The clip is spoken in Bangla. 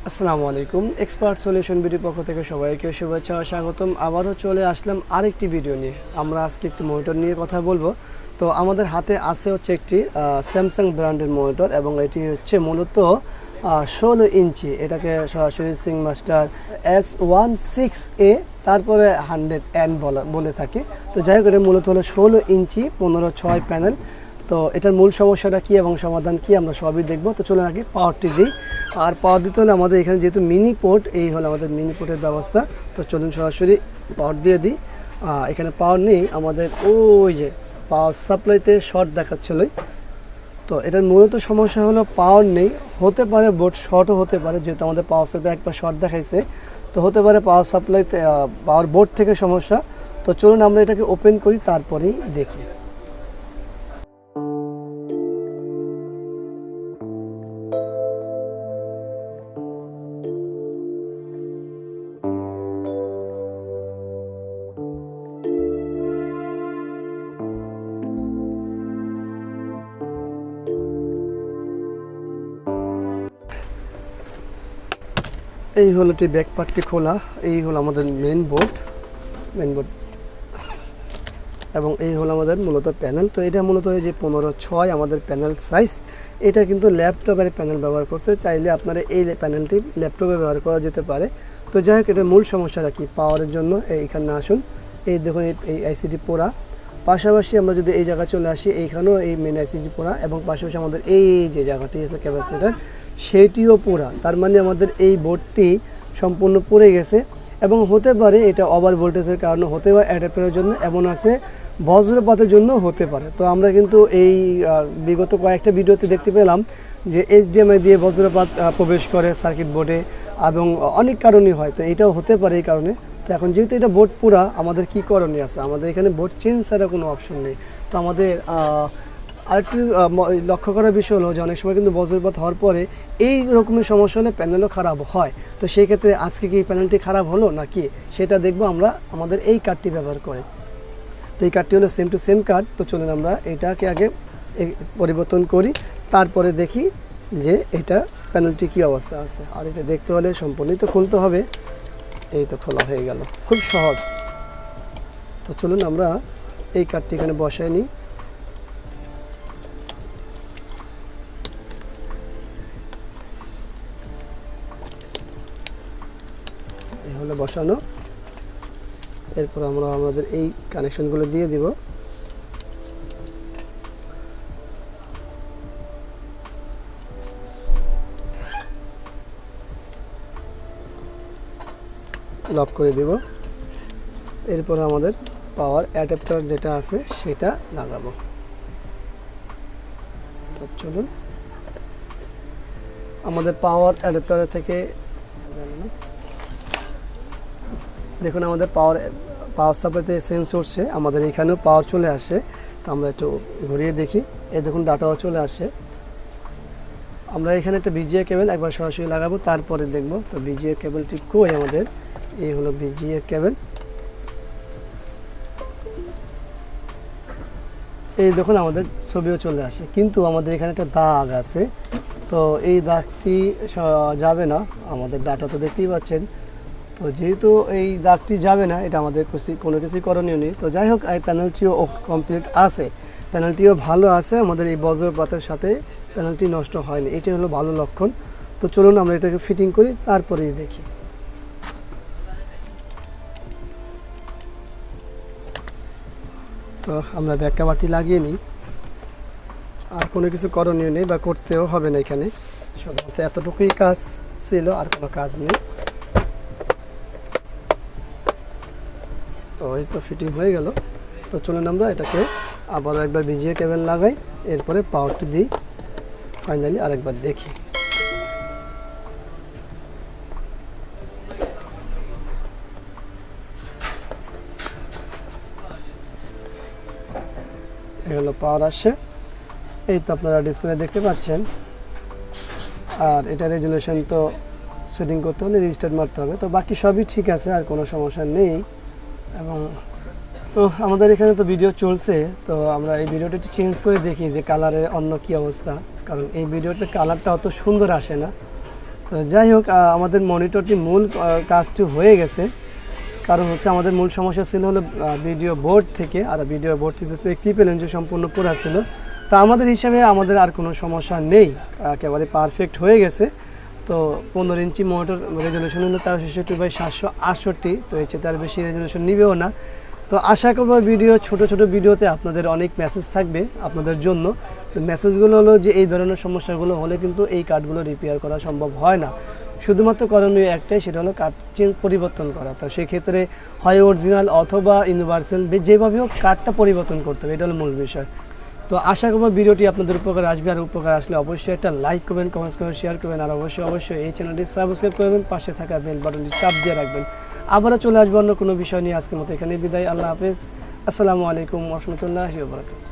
আসসালামু আলাইকুম এক্সপার্ট সলিউশন ভিডিওর পক্ষ থেকে সবাইকে শুভেচ্ছা ও স্বাগতম। আবারও চলে আসলাম আরেকটি ভিডিও নিয়ে। আমরা আজকে একটি মনিটর নিয়ে কথা বলবো। তো আমাদের হাতে আছে হচ্ছে একটি স্যামসাং ব্র্যান্ডের মনিটর এবং এটি হচ্ছে মূলত 16 ইঞ্চি। এটাকে সরাসরি সিং মাস্টার S16A তারপরে 100N বলে থাকে। তো যাই হোক, এটা মূলত হলো 16 ইঞ্চি 15.6 প্যানেল। তো এটার মূল সমস্যাটা কী এবং সমাধান কী আমরা সবই দেখব। তো চলুন আগে পাওয়ারটি দিই। আর পাওয়ার দিতে হলে আমাদের এখানে যেহেতু মিনি পোর্ট, এই হলো আমাদের মিনি পোর্টের ব্যবস্থা। তো চলুন সরাসরি পাওয়ার দিয়ে দিই। এখানে পাওয়ার নেই আমাদের, ওই যে পাওয়ার সাপ্লাইতে শর্ট দেখাচ্ছিলই। তো এটার মূলত সমস্যা হলো পাওয়ার নেই, হতে পারে বোর্ড শর্টও হতে পারে, যেহেতু আমাদের পাওয়ার সাপ্লাই একবার শর্ট দেখাইছে। তো হতে পারে পাওয়ার সাপ্লাইতে পাওয়ার বোর্ড থেকে সমস্যা। তো চলুন আমরা এটাকে ওপেন করি, তারপরেই দেখি। এই হলো এটি ব্যাক পার্টটি খোলা। এই হলো আমাদের মেন বোর্ড এবং এই হলো আমাদের মূলত প্যানেল। তো এটা মূলত এই যে 15.6 আমাদের প্যানেল সাইজ। এটা কিন্তু ল্যাপটপের প্যানেল ব্যবহার করছে, চাইলে আপনারা এই প্যানেলটি ল্যাপটপে ব্যবহার করা যেতে পারে। তো যাই হোক, এটার মূল সমস্যাটা কি পাওয়ারের জন্য এইখানে আসুন। এই দেখুন এই আইসিটি পোড়া। পাশাপাশি আমরা যদি এই জায়গায় চলে আসি, এইখানেও এই মেন আইসিটি পোড়া এবং পাশাপাশি আমাদের এই যে জায়গাটি আছে ক্যাপাসিটার, সেটিও পোড়া। তার মানে আমাদের এই বোর্ডটি সম্পূর্ণ পুড়ে গেছে এবং হতে পারে এটা ওভার ভোল্টেজের কারণে, হতে পারে অ্যাডাপ্টারের জন্য, এমন আছে বজ্রপাতের জন্য হতে পারে। তো আমরা কিন্তু এই বিগত কয়েকটা ভিডিওতে দেখতে পেলাম যে HDMI দিয়ে বজ্রপাত প্রবেশ করে সার্কিট বোর্ডে এবং অনেক কারণই হয়। তো এটাও হতে পারে এই কারণে। তো এখন যেহেতু এটা বোর্ড পুরা, আমাদের কী করণীয় আছে? আমাদের এখানে বোর্ড চেঞ্জ ছাড়া কোনো অপশন নেই। তো আমাদের আরেকটি লক্ষ্য করার বিষয় হলো যে অনেক সময় কিন্তু বজ্রপাত হওয়ার পরে এই রকমের সমস্যা হলে প্যানেলও খারাপ হয়। তো সেই ক্ষেত্রে আজকে কি প্যানেলটি খারাপ হলো নাকি সেটা দেখবো আমরা আমাদের এই কার্ডটি ব্যবহার করে। তো এই কার্ডটি হলো সেম টু সেম কার্ড। তো চলুন আমরা এটাকে আগে পরিবর্তন করি, তারপরে দেখি যে এটা প্যানেলটি কী অবস্থা আছে। আর এটা দেখতে হলে সম্পূর্ণই তো খুলতে হবে। এই তো খোলা হয়ে গেল, খুব সহজ। তো চলুন আমরা এই কার্ডটি এখানে বসাই নিই। এই হলো বসানো। এরপর আমরা আমাদের এই কানেকশনগুলো দিয়ে দিব। লক করে দিব। এরপর আমাদের পাওয়ার অ্যাডাপ্টার যেটা আছে সেটা লাগাবো। তো চলুন আমাদের পাওয়ার অ্যাডাপ্টারের থেকে দেখুন আমাদের পাওয়ার সাপ্লাইতে সেন্স করছে, আমাদের এখানেও পাওয়ার চলে আসে। তো আমরা একটু ঘুরিয়ে দেখি, এই দেখুন ডাটাও চলে আসে। আমরা এখানে একটা বিজিএ কেবল একবার সরাসরি লাগাবো, তারপরে দেখব। তো বিজিএ কেবলটি কই আমাদের? এই হলো বিজিএ কেবল। এই দেখুন আমাদের ছবিও চলে আসে, কিন্তু আমাদের এখানে একটা দাগ আছে। তো এই দাগটি যাবে না, আমাদের ডাটা তো দেখতেই পাচ্ছেন। তো যেহেতু এই দাগটি যাবে না, এটা আমাদের কোনো কিছুই করণীয় নেই। তো যাই হোক, এই প্যানেলটিও কমপ্লিট আছে, প্যানেলটিও ভালো আছে। আমাদের এই বজ্রপাতের সাথে প্যানেলটি নষ্ট হয়নি, এটাই হলো ভালো লক্ষণ। তো চলুন আমরা এটাকে ফিটিং করি, তারপরেই দেখি। তো আমরা ব্যাক কভারটি লাগিয়ে নিই। আর কোনো কিছু করণীয় নেই বা করতেও হবে না, এখানে শুধুমাত্র এতটুকুই কাজ ছিল, আর কোনো কাজ নেই। তো এই তো ফিটিং হয়ে গেল। তো চলুন আমরা এটাকে আবারও একবার ভিজিয়ে কেবল লাগাই, এরপরে পাওয়ারটি দিই, ফাইনালি আরেকবার দেখি। এগুলো পাওয়ার আসে, এই তো আপনারা ডিসপ্লে দেখতে পাচ্ছেন। আর এটা রেজুলেশন তো সেটিং করতে হলে রিস্টার্ট মারতে হবে। তো বাকি সবই ঠিক আছে, আর কোনো সমস্যা নেই। এবং তো আমাদের এখানে তো ভিডিও চলছে, তো আমরা এই ভিডিওটা একটু চেঞ্জ করে দেখি যে কালারের অন্য কি অবস্থা, কারণ এই ভিডিওতে কালারটা অত সুন্দর আসে না। তো যাই হোক আমাদের মনিটরটি মূল কাজটি হয়ে গেছে, কারণ হচ্ছে আমাদের মূল সমস্যা ছিল হলো ভিডিও বোর্ড থেকে, আর ভিডিও বোর্ডটিতে দেখতেই পেলেন যে সম্পূর্ণ পোড়া ছিল। তো আমাদের হিসাবে আমাদের আর কোনো সমস্যা নেই, একেবারে পারফেক্ট হয়ে গেছে। তো 15 ইঞ্চি মনিটর রেজলিউশন হলো 1366x768, তো এর চেয়ে তার বেশি রেজলিউশন নিবেও না। তো আশা করবো ভিডিও ছোট ভিডিওতে আপনাদের অনেক মেসেজ থাকবে আপনাদের জন্য। তো মেসেজগুলো হলো যে এই ধরনের সমস্যাগুলো হলে কিন্তু এই কার্ডগুলো রিপেয়ার করা সম্ভব হয় না, শুধুমাত্র করণীয় একটাই, সেটা হলো কার্ড পরিবর্তন করা। তো সেক্ষেত্রে হয় অরিজিনাল অথবা ইউনিভার্সাল, যেভাবে হোক কার্ডটা পরিবর্তন করতে হবে, এটা হলো মূল বিষয়। তো আশা করবো ভিডিওটি আপনাদের উপকার আসবে, আর উপকার আসলে অবশ্যই একটা লাইক করবেন, কমেন্টস করবেন, শেয়ার করবেন, আর অবশ্যই এই চ্যানেলটি সাবস্ক্রাইব করবেন, পাশে থাকা বেল বাটনটি চাপ দিয়ে রাখবেন। আবারও চলে আসবো অন্য কোনো বিষয় নিয়ে। আজকের মতো এখানে বিদায়, আল্লাহ হাফেজ, আসসালামু আলাইকুম ওয়া রাহমাতুল্লাহি ওয়া বারাকাতুহু।